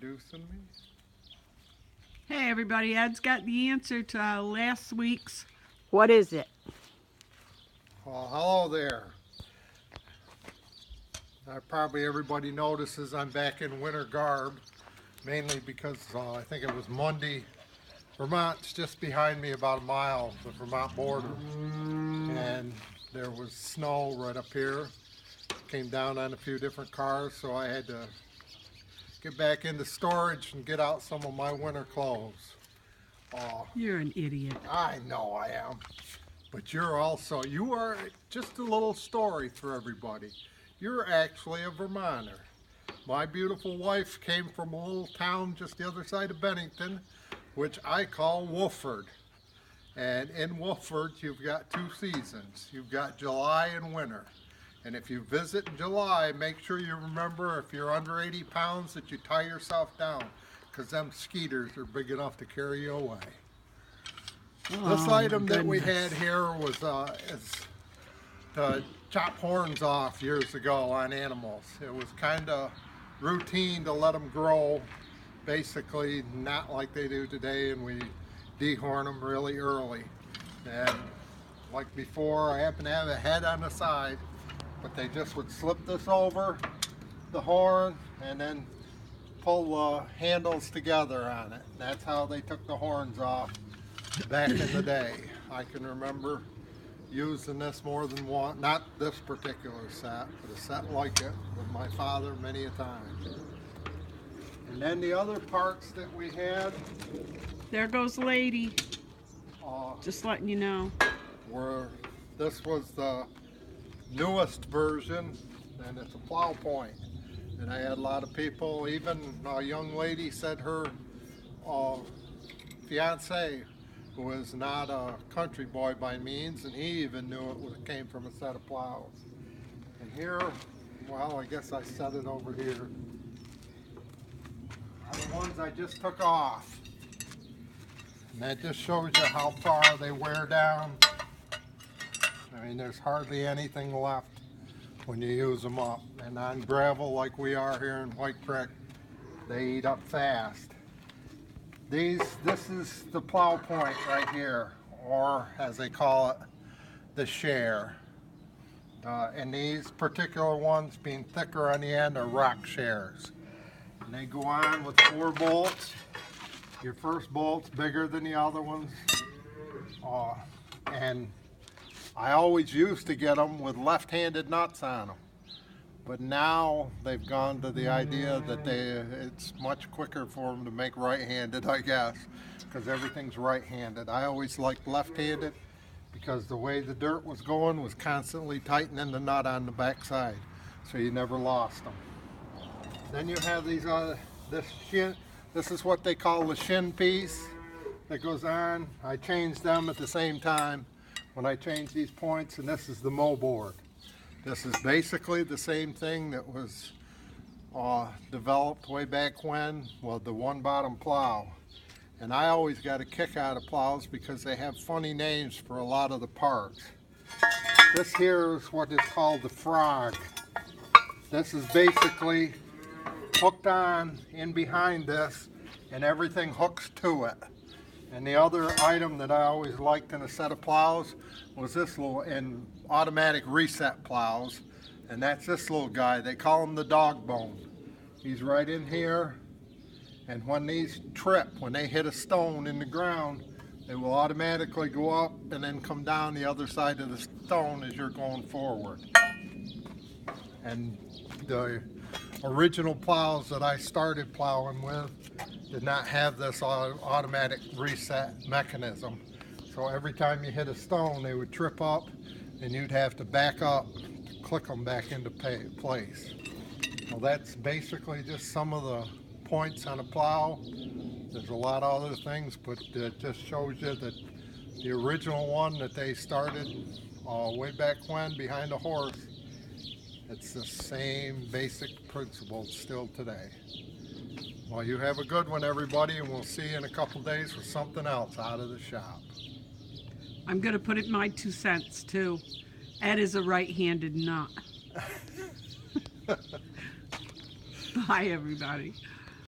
introducing me. Hey everybody, Ed's got the answer to last week's. What is it? Well, hello there. Probably everybody notices I'm back in winter garb, mainly because I think it was Monday. Vermont's just behind me about a mile, the Vermont border, and there was snow right up here. Came down on a few different cars, so I had to get back into storage and get out some of my winter clothes. You're an idiot. I know I am, but you are just a little story for everybody. You're actually a Vermonter. My beautiful wife came from a little town just the other side of Bennington, which I call Wolford. And in Wolford, you've got two seasons. You've got July and winter. And if you visit in July, make sure you remember, if you're under 80 pounds, that you tie yourself down, because them skeeters are big enough to carry you away. This item that we had here was to chop horns off years ago on animals. It was kind of routine to let them grow, basically not like they do today, and we dehorn them really early. And like before, I happen to have a head on the side, but they just would slip this over the horn and then pull the handles together on it. That's how they took the horns off back in the day. I can remember using this more than one, not this particular set, but a set like it with my father many a time. And then the other parts that we had, There goes Lady. Just letting you know. This was the newest version, and it's a plow point. And I had a lot of people, even a young lady said her fiance, who was not a country boy by means, and he even knew it came from a set of plows. And here, well, I guess I set it over here, are the ones I just took off. And that just shows you how far they wear down. I mean, there's hardly anything left when you use them up. And on gravel like we are here in White Creek, they eat up fast. This is the plow point right here, or as they call it, the share. And these particular ones, being thicker on the end, are rock shares. And they go on with 4 bolts. Your first bolt's bigger than the other ones. And I always used to get them with left-handed nuts on them. But now they've gone to the idea that it's much quicker for them to make right-handed, I guess, because everything's right-handed. I always liked left-handed because the way the dirt was going was constantly tightening the nut on the back side, so you never lost them. Then you have these this shin. This is what they call the shin piece that goes on. I changed them at the same time when I changed these points, and this is the mow board. This is basically the same thing that was developed way back when, well, the one-bottom plow. And I always got a kick out of plows because they have funny names for a lot of the parts. This here is what is called the frog. This is basically hooked on in behind this, and everything hooks to it. And the other item that I always liked in a set of plows was this little, in automatic reset plows, and that's this little guy. They call him the dog bone. He's right in here, and when these trip, when they hit a stone in the ground, they will automatically go up and then come down the other side of the stone as you're going forward. And the original plows that I started plowing with did not have this automatic reset mechanism. So every time you hit a stone, they would trip up and you'd have to back up to click them back into place. Well, that's basically just some of the points on a plow. There's a lot of other things, but it just shows you that the original one that they started way back when behind a horse, it's the same basic principle still today. Well, you have a good one, everybody, and we'll see you in a couple days with something else out of the shop. I'm going to put it my 2 cents, too. Ed is a right-handed nut. Bye, everybody.